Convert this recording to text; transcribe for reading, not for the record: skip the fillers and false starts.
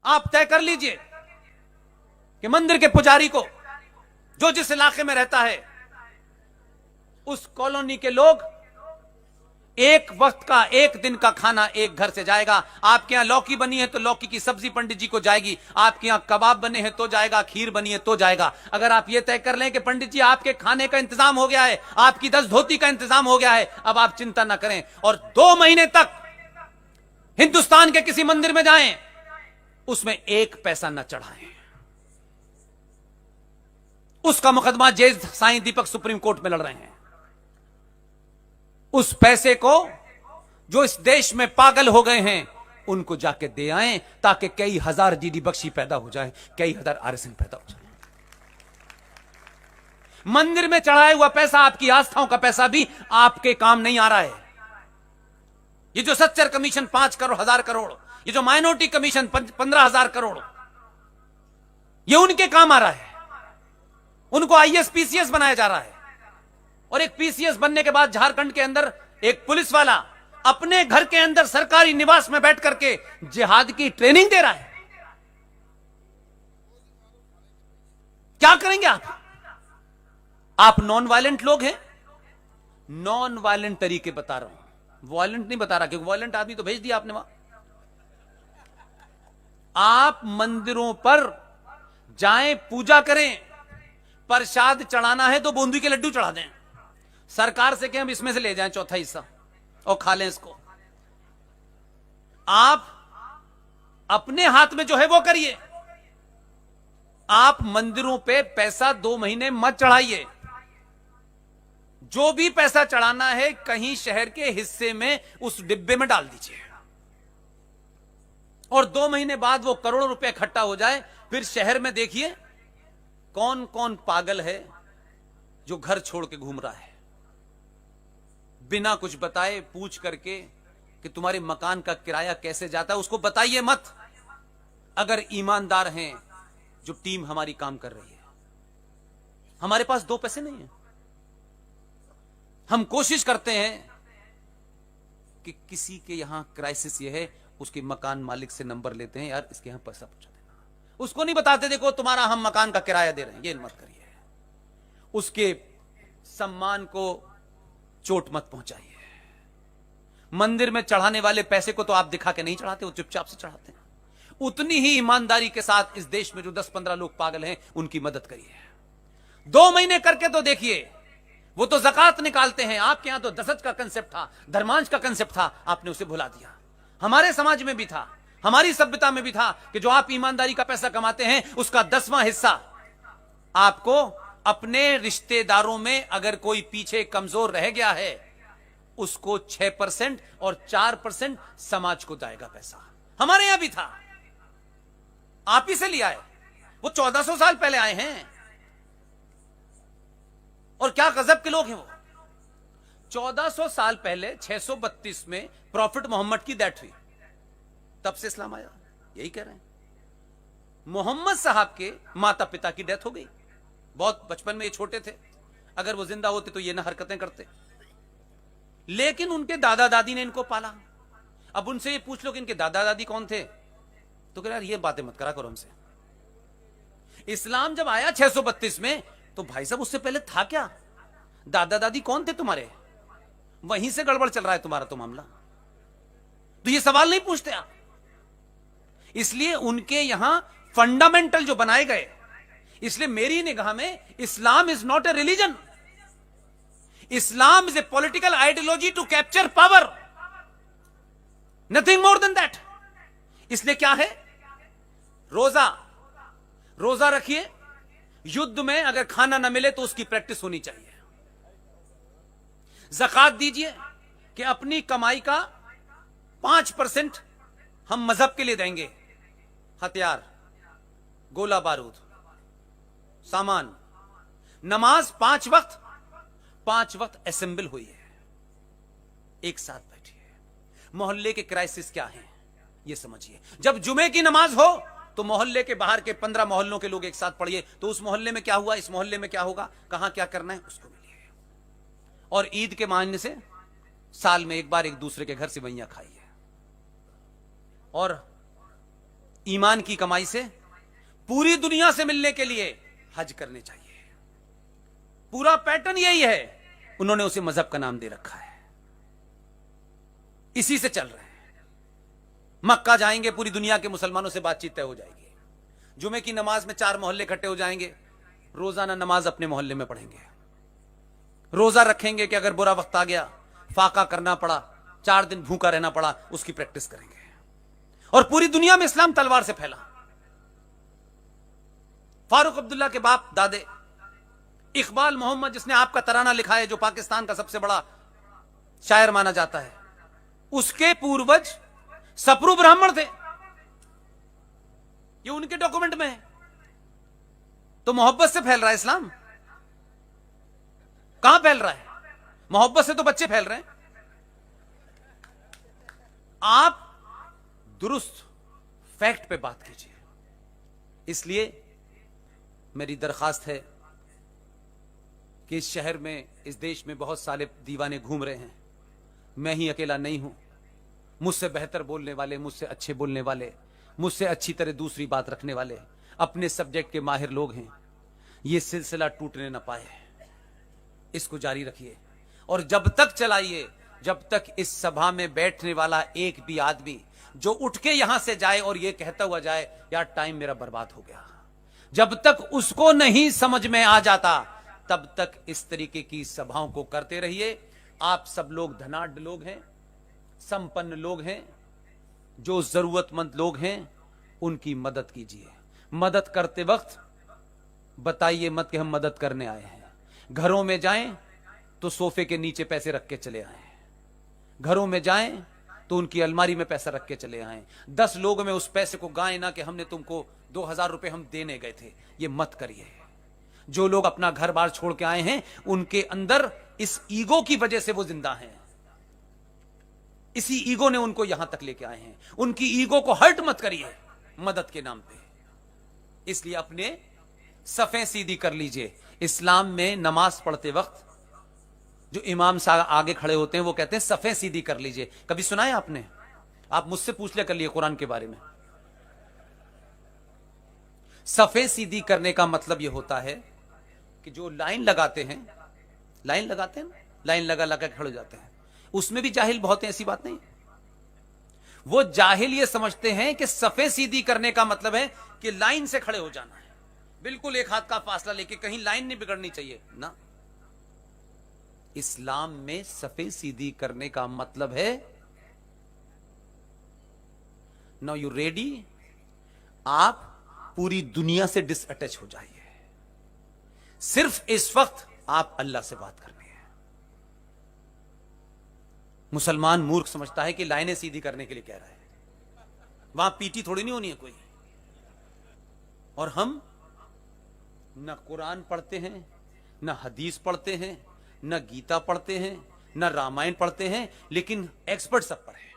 आप तय कर लीजिए कि मंदिर के पुजारी को, जो जिस इलाके में रहता है, उस कॉलोनी के लोग एक वक्त का, एक दिन का खाना एक घर से जाएगा। आपके यहां लौकी बनी है तो लौकी की सब्जी पंडित जी को जाएगी, आपके यहां कबाब बने हैं तो जाएगा, खीर बनी है तो जाएगा। अगर आप यह तय कर लें कि पंडित जी आपके खाने का इंतजाम हो गया है, आपकी 10 धोती का इंतजाम हो गया है, अब आप चिंता ना करें, और 2 महीने तक हिंदुस्तान के किसी मंदिर में जाएं, उसमें 1 पैसा न चढ़ाएं, उसका मुकदमा जज साईं दीपक सुप्रीम कोर्ट में लड़ रहे हैं। उस पैसे को जो इस देश में पागल हो गए हैं उनको जाके दे आएं, ताकि कई हजार डीडी बख्शी पैदा हो जाए, कई हजार आरएसएन पैदा हो जाए। मंदिर में चढ़ाया हुआ पैसा, आपकी आस्थाओं का पैसा भी आपके काम नहीं आ रहा है। ये जो सच्चर कमीशन 5 करोड़ 1000 करोड़, ये जो माइनॉरिटी कमीशन 15,000 करोड़, ये उनके काम आ रहा है। उनको आईएएस पीसीएस बनाया जा रहा है, और एक पीसीएस बनने के बाद झारखंड के अंदर एक पुलिस वाला अपने घर के अंदर सरकारी निवास में बैठ करके जिहाद की ट्रेनिंग दे रहा है। क्या करेंगे आप नॉन वायलेंट लोग हैं। नॉन वायलेंट तरीके बता रहा हूं, वायलेंट नहीं बता रहा, क्योंकि वायलेंट आदमी तो भेज दिया आपने वहां। आप मंदिरों पर जाएं, पूजा करें, प्रसाद चढ़ाना है तो बूंदी के लड्डू चढ़ा दें, सरकार से कहें हम इसमें से ले जाएं चौथा हिस्सा और खा लें इसको। आप अपने हाथ में जो है वो करिए। आप मंदिरों पे पैसा 2 महीने मत चढ़ाइए। जो भी पैसा चढ़ाना है कहीं शहर के हिस्से में उस डिब्बे में डाल दीजिए, और 2 महीने बाद वो करोड़ों रुपए इकट्ठा हो जाए, फिर शहर में देखिए कौन कौन पागल है जो घर छोड़ के घूम रहा है, बिना कुछ बताए पूछ करके कि तुम्हारे मकान का किराया कैसे जाता है। उसको बताइए मत, अगर ईमानदार हैं जो टीम हमारी काम कर रही है। हमारे पास 2 पैसे नहीं है, हम कोशिश करते हैं कि किसी के यहां क्राइसिस ये है, उसके मकान मालिक से नंबर लेते हैं, यार इसके यहां पैसा पहुंचा देना। उसको नहीं बताते देखो तुम्हारा हम मकान का किराया दे रहे हैं, ये मत करिए। उसके सम्मान को चोट मत पहुंचाइए। मंदिर में चढ़ाने वाले पैसे को तो आप दिखा के नहीं चढ़ाते, वो चुपचाप से चढ़ाते हैं। उतनी ही ईमानदारी के साथ इस देश में जो 10-15 लोग पागल हैं उनकी मदद करिए। 2 महीने करके तो देखिए, वो तो ज़कात निकालते हैं। आपके यहां तो दसत का कंसेप्ट था, धर्मांश का कंसेप्ट था, आपने उसे भुला दिया। हमारे समाज में भी था, हमारी सभ्यता में भी था कि जो आप ईमानदारी का पैसा कमाते हैं उसका 10वां हिस्सा आपको अपने रिश्तेदारों में, अगर कोई पीछे कमजोर रह गया है उसको 6% और 4% समाज को जाएगा पैसा। हमारे यहां भी था, आप ही से लिया है। वो 1400 साल पहले आए हैं, और क्या गजब के लोग हैं वो। 1400 साल पहले 632 में प्रॉफिट मोहम्मद की डेथ हुई, तब से इस्लाम आया। यही कह रहे हैं, मोहम्मद साहब के माता पिता की डेथ हो गई, बहुत बचपन में ये छोटे थे, अगर वो जिंदा होते तो ये ना हरकतें करते, लेकिन उनके दादा दादी ने इनको पाला। अब उनसे ये पूछ लो कि इनके दादा दादी कौन थे, तो कह यार ये बातें मत करा करो हमसे। इस्लाम जब आया 632 में, तो भाई साहब उससे पहले था क्या? दादा दादी कौन थे तुम्हारे? वहीं से गड़बड़ चल रहा है तुम्हारा तो मामला। तो ये सवाल नहीं पूछते आप। इसलिए उनके यहां फंडामेंटल जो बनाए गए, इसलिए मेरी निगाह में Islam is not a religion, Islam is a political ideology to capture power, nothing more than that. इसलिए क्या है, रोजा रखिए, युद्ध में अगर खाना ना मिले तो उसकी प्रैक्टिस होनी चाहिए। ज़कात दीजिए कि अपनी कमाई का 5% हम मजहब के लिए देंगे, हथियार, गोला बारूद, सामान। नमाज 5 वक्त असेंबल हुई है, एक साथ बैठिए। मोहल्ले के क्राइसिस क्या हैं ये समझिए। जब जुमे की नमाज हो तो मोहल्ले के बाहर के 15 मोहल्लों के लोग एक साथ पढ़िए, तो उस मोहल्ले में क्या हुआ, इस मोहल्ले में क्या होगा, कहां क्या करना है उसको मिलिए। और ईद के मायने से साल में एक बार एक दूसरे के घर से वैया खाइए। और ईमान की कमाई से पूरी दुनिया से मिलने के लिए हज करने चाहिए। पूरा पैटर्न यही है, उन्होंने उसे मजहब का नाम दे रखा है, इसी से चल रहे हैं। मक्का जाएंगे, पूरी दुनिया के मुसलमानों से बातचीत तय हो जाएगी। जुमे की नमाज में 4 मोहल्ले इकट्ठे हो जाएंगे, रोजाना नमाज अपने मोहल्ले में पढ़ेंगे। रोजा रखेंगे कि अगर बुरा वक्त आ गया, फाका करना पड़ा, 4 दिन भूखा रहना पड़ा, उसकी प्रैक्टिस करेंगे। और पूरी दुनिया में इस्लाम तलवार से फैला। फारूक अब्दुल्ला के बाप दादे इकबाल मोहम्मद, जिसने आपका तराना लिखा है, जो पाकिस्तान का सबसे बड़ा शायर माना जाता है, उसके पूर्वज सप्रू ब्राह्मण थे। ये उनके डॉक्यूमेंट में है। तो मोहब्बत से फैल रहा है इस्लाम। कहां फैल रहा है? मोहब्बत से तो बच्चे फैल रहे हैं। आप दुरुस्त फैक्ट पे बात कीजिए। इसलिए मेरी दरखास्त है कि इस शहर में, इस देश में बहुत सारे दीवाने घूम रहे हैं। मैं ही अकेला नहीं हूं। मुझसे बेहतर बोलने वाले, मुझसे अच्छे बोलने वाले, मुझसे अच्छी तरह दूसरी बात रखने वाले, अपने सब्जेक्ट के माहिर लोग हैं। ये सिलसिला टूटने ना पाए, इसको जारी रखिए। और जब तक चलाइए जब तक इस सभा में बैठने वाला एक भी आदमी जो उठ के यहां से जाए और यह कहता हुआ जाए यार टाइम मेरा बर्बाद हो गया, जब तक उसको नहीं समझ में आ जाता तब तक इस तरीके की सभाओं को करते रहिए। आप सब लोग धनाढ्य लोग हैं, संपन्न लोग हैं, जो जरूरतमंद लोग हैं उनकी मदद कीजिए। मदद करते वक्त बताइए मत कि हम मदद करने आए हैं। घरों में जाएं तो सोफे के नीचे पैसे रख के चले आए, घरों में जाएं तो उनकी अलमारी में पैसा रख के चले आए। 10 लोगों में उस पैसे को गाएं ना कि हमने तुमको 2000 रुपए हम देने गए थे। ये मत करिए। जो लोग अपना घर बार छोड़ के आए हैं उनके अंदर इस ईगो की वजह से वो जिंदा हैं। इसी ईगो ने उनको यहां तक लेके आए हैं। उनकी ईगो को हर्ट मत करिए मदद के नाम पे। इसलिए अपने सफ़ें सीधी कर लीजिए। इस्लाम में नमाज पढ़ते वक्त जो इमाम साहब आगे खड़े होते हैं वो कहते हैं सफ़ें सीधी कर लीजिए। कभी सुना है आपने? आप मुझसे पूछ लिया कर लिए कुरान के बारे में। सफ़ें सीधी करने का मतलब यह होता है कि जो लाइन लगाते हैं, लाइन लगा लगा खड़े हो जाते हैं, उसमें भी जाहिल बहुत है, ऐसी बात नहीं। वो जाहिल ये समझते हैं कि सफ़ें सीधी करने का मतलब है कि लाइन से खड़े हो जाना है, बिल्कुल एक हाथ का फासला लेके, कहीं लाइन नहीं बिगड़नी चाहिए ना। इस्लाम में सफ़ें सीधी करने का मतलब है नाउ यू रेडी, आप पूरी दुनिया से डिसअटैच हो जाइए। सिर्फ इस वक्त आप अल्लाह से बात करनी है। मुसलमान मूर्ख समझता है कि लाइनें सीधी करने के लिए कह रहा है, वहां पीटी थोड़ी नहीं होनी है कोई। और हम न कुरान पढ़ते हैं, न हदीस पढ़ते हैं, न गीता पढ़ते हैं, न रामायण पढ़ते हैं, लेकिन एक्सपर्ट सब पर है।